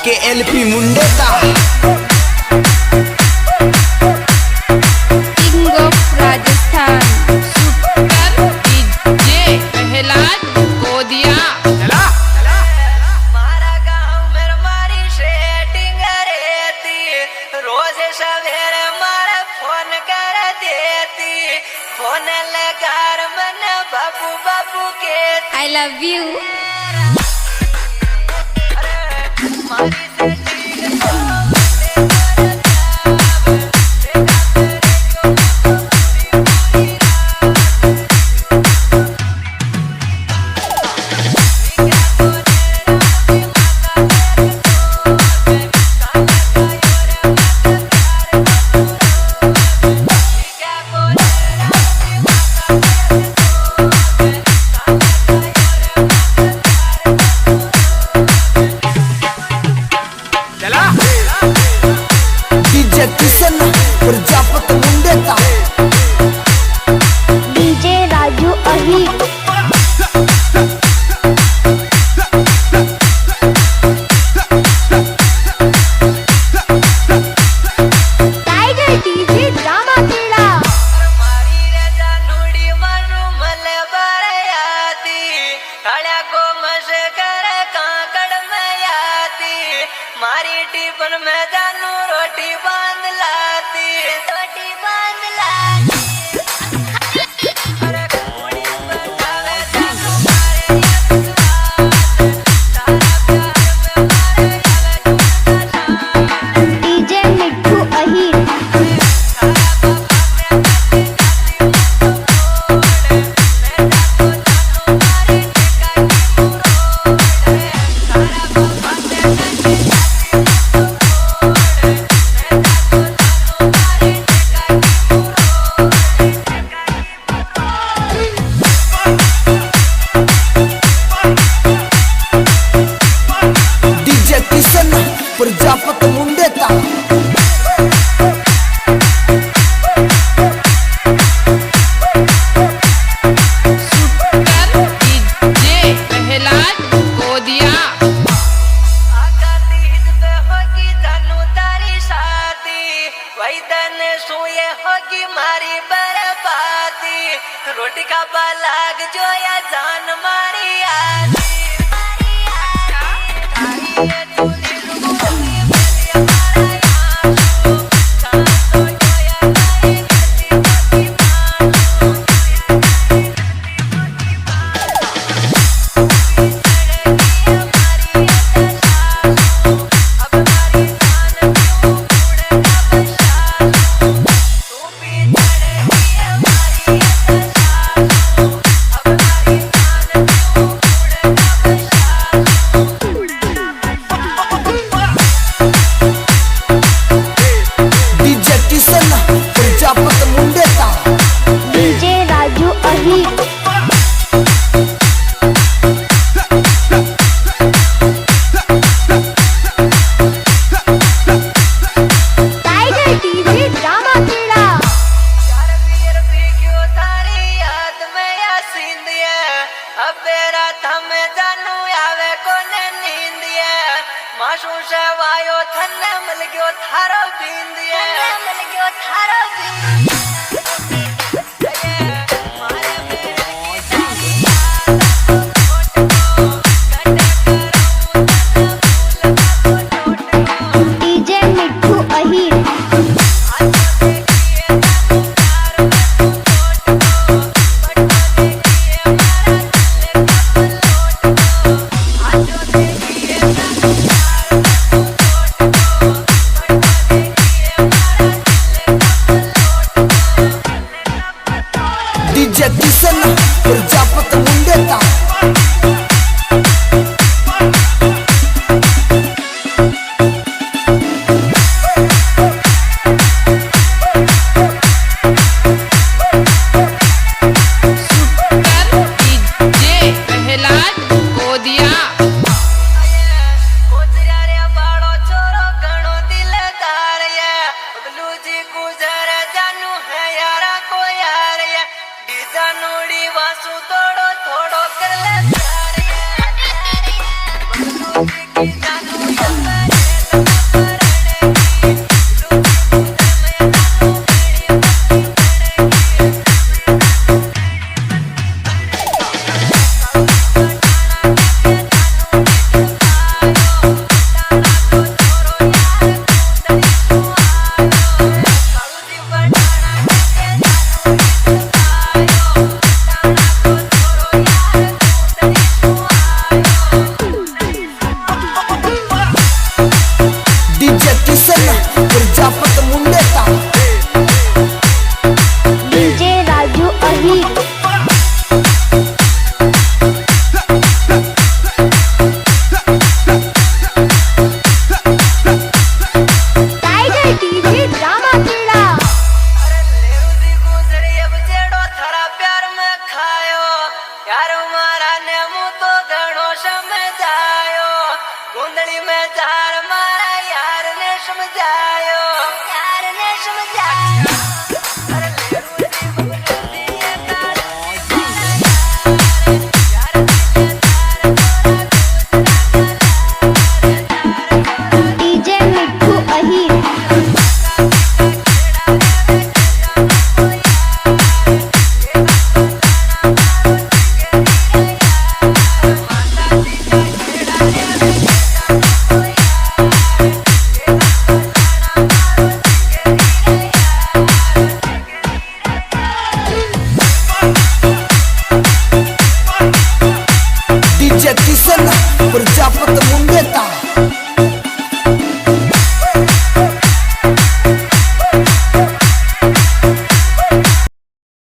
के एलपी मुंडे का king of Rajasthan super DJ Prahlad गोदिया। चला मारा गाँव में मारी सेटिंग रहती, रोज सवेरे मारे फोन कर देती, फोन लगा मन बाबू बाबू के आई लव यू। मारी डीजे किशन प्रजापत मुंडे का डीजे राजू अही टाइगर डीजे ड्रामा खेड़ा मारी रजा नूड़ी मनु मल बरयाती, काड़ा को मसे कर कांकड़ में आती, मारी टिफिन में जानू रोटी बांध लाती, रोटी बांध लाती। अरे घोड़ी बजावे जानू मारे डीजे मिट्ठू अही डीजे किशन प्रजापत मुंडे का सुपर डीजे प्रहलाद गोदिया। आकाती हित पे होगी जानू तारी शादी, वही तन सोए होगी मारी बर्बादी, रोटी का बालाग जो या जान मारी आदी। डीजे किशन प्रजापत मुंडे का डीजे राजू अही टाइगर डीजे ड्रामा खेड़ा यार पीर पी क्यों तारी याद में या सींदिया, अब रात हमें जानू आवे कोने नींदिया, मासूम से वायो थन्ने मिल गयो थारो बींदिया, मिल गयो थारो डीजे मिट्ठू अही डीजे किशन प्रजापत मुंडे का सुपर डीजे प्रहलाद गोदिया। बाड़ो छोरो घणो दिलदार है, बबलू जी गुजर जानू है यारा को यार है, डीजा नूड़ी वासु थोड़ो थोड़ो कर जा